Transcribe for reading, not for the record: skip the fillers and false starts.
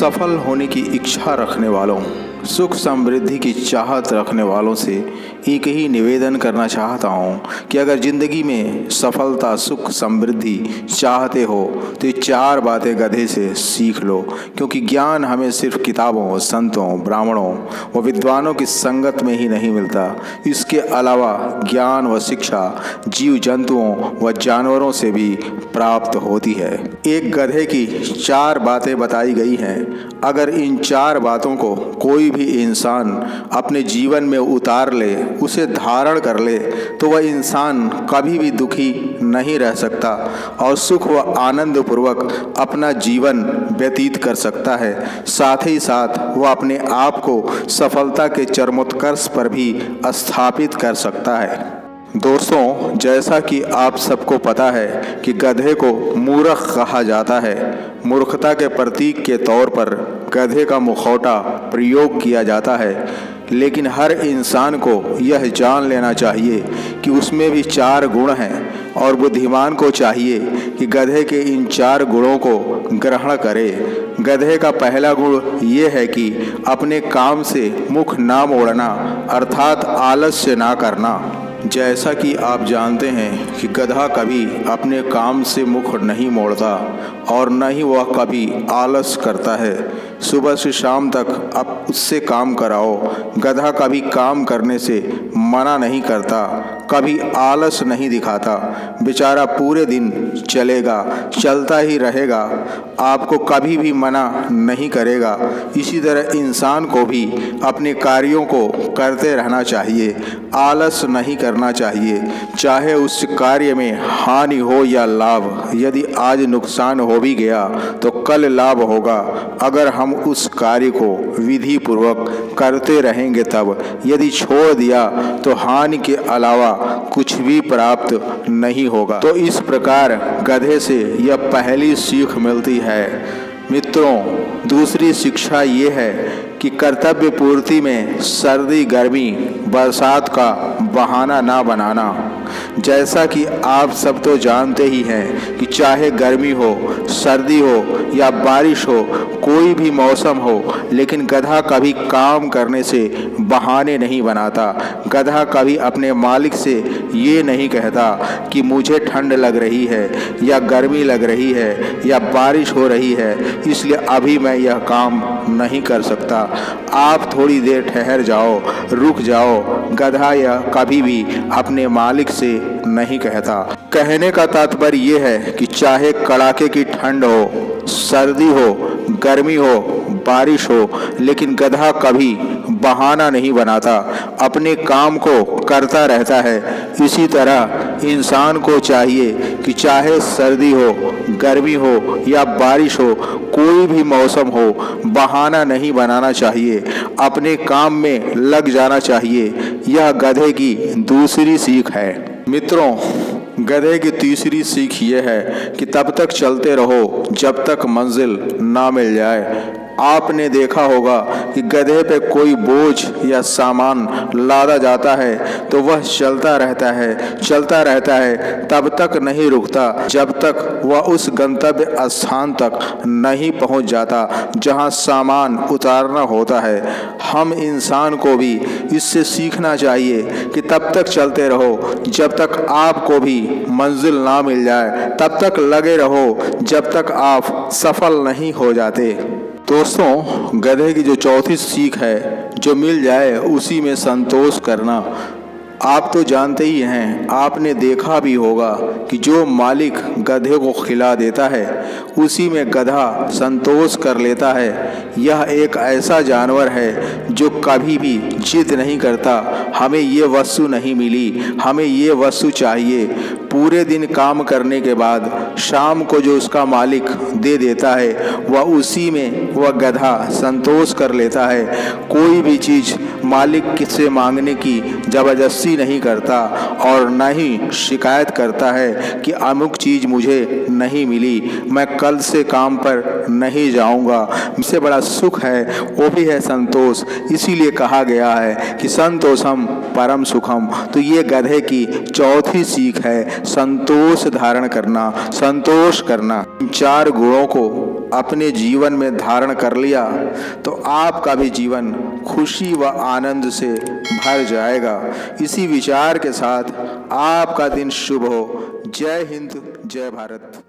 सफल होने की इच्छा रखने वालों, सुख समृद्धि की चाहत रखने वालों से एक ही निवेदन करना चाहता हूँ कि अगर ज़िंदगी में सफलता, सुख, समृद्धि चाहते हो तो ये 4 बातें गधे से सीख लो। क्योंकि ज्ञान हमें सिर्फ किताबों, संतों, ब्राह्मणों व विद्वानों की संगत में ही नहीं मिलता। इसके अलावा ज्ञान व शिक्षा जीव जंतुओं व जानवरों से भी प्राप्त होती है। एक गधे की 4 बातें बताई गई हैं। अगर इन 4 बातों को कोई भी इंसान अपने जीवन में उतार ले, उसे धारण कर ले, तो वह इंसान कभी भी दुखी नहीं रह सकता और सुख व आनंद पूर्वक अपना जीवन व्यतीत कर सकता है। साथ ही साथ वह अपने आप को सफलता के चरमोत्कर्ष पर भी स्थापित कर सकता है। दोस्तों, जैसा कि आप सबको पता है कि गधे को मूर्ख कहा जाता है। मूर्खता के प्रतीक के तौर पर गधे का मुखौटा प्रयोग किया जाता है, लेकिन हर इंसान को यह जान लेना चाहिए कि उसमें भी 4 गुण हैं और बुद्धिमान को चाहिए कि गधे के इन 4 गुणों को ग्रहण करे। गधे का पहला गुण ये है कि अपने काम से मुख ना मोड़ना, अर्थात आलस्य ना करना। जैसा कि आप जानते हैं कि गधा कभी अपने काम से मुख नहीं मोड़ता और न ही वह कभी आलस करता है। सुबह से शाम तक आप उससे काम कराओ। गधा कभी काम करने से मना नहीं करता, कभी आलस नहीं दिखाता। बेचारा पूरे दिन चलेगा, चलता ही रहेगा, आपको कभी भी मना नहीं करेगा। इसी तरह इंसान को भी अपने कार्यों को करते रहना चाहिए, आलस नहीं करना चाहिए। चाहे उस कार्य में हानि हो या लाभ, यदि आज नुकसान हो भी गया तो कल लाभ होगा अगर हम उस कार्य को विधि पूर्वक करते रहेंगे। तब यदि छोड़ दिया तो हानि के अलावा कुछ भी प्राप्त नहीं होगा। तो इस प्रकार गधे से यह पहली सीख मिलती है। मित्रों, दूसरी शिक्षा ये है कि कर्तव्य पूर्ति में सर्दी, गर्मी, बरसात का बहाना ना बनाना। जैसा कि आप सब तो जानते ही हैं कि चाहे गर्मी हो, सर्दी हो या बारिश हो, कोई भी मौसम हो, लेकिन गधा कभी काम करने से बहाने नहीं बनाता। गधा कभी अपने मालिक से ये नहीं कहता कि मुझे ठंड लग रही है या गर्मी लग रही है या बारिश हो रही है, इसलिए अभी मैं यह काम नहीं कर सकता, आप थोड़ी देर ठहर जाओ, रुक जाओ। गधा यह कभी भी अपने मालिक से नहीं कहता। कहने का तात्पर्य ये है कि चाहे कड़ाके की ठंड हो, सर्दी हो, गर्मी हो, बारिश हो, लेकिन गधा कभी बहाना नहीं बनाता, अपने काम को करता रहता है। इसी तरह इंसान को चाहिए कि चाहे सर्दी हो, गर्मी हो या बारिश हो, कोई भी मौसम हो, बहाना नहीं बनाना चाहिए, अपने काम में लग जाना चाहिए। यह गधे की दूसरी सीख है। मित्रों, गधे की तीसरी सीख ये है कि तब तक चलते रहो जब तक मंजिल ना मिल जाए। आपने देखा होगा कि गधे पे कोई बोझ या सामान लादा जाता है तो वह चलता रहता है, तब तक नहीं रुकता जब तक वह उस गंतव्य स्थान तक नहीं पहुंच जाता जहां सामान उतारना होता है। हम इंसान को भी इससे सीखना चाहिए कि तब तक चलते रहो जब तक आपको भी मंजिल ना मिल जाए, तब तक लगे रहो जब तक आप सफल नहीं हो जाते। दोस्तों, गधे की जो चौथी सीख है, जो मिल जाए उसी में संतोष करना। आप तो जानते ही हैं, आपने देखा भी होगा कि जो मालिक गधे को खिला देता है उसी में गधा संतोष कर लेता है। यह एक ऐसा जानवर है जो कभी भी जिद नहीं करता, हमें ये वस्तु नहीं मिली, हमें ये वस्तु चाहिए। पूरे दिन काम करने के बाद शाम को जो उसका मालिक दे देता है वह उसी में वह गधा संतोष कर लेता है। कोई भी चीज़ मालिक से मांगने की ज़बरदस्ती नहीं करता और न ही शिकायत करता है कि अमुक चीज़ मुझे नहीं मिली, मैं कल से काम पर नहीं जाऊंगा। इससे बड़ा सुख है, वो भी है संतोष। इसीलिए कहा गया है कि संतोषम परम सुखम। तो ये गधे की चौथी सीख है। संतोष धारण करना, संतोष करना। इन 4 गुणों को अपने जीवन में धारण कर लिया तो आपका भी जीवन खुशी व आनंद से भर जाएगा। इसी विचार के साथ आपका दिन शुभ हो। जय हिंद, जय भारत।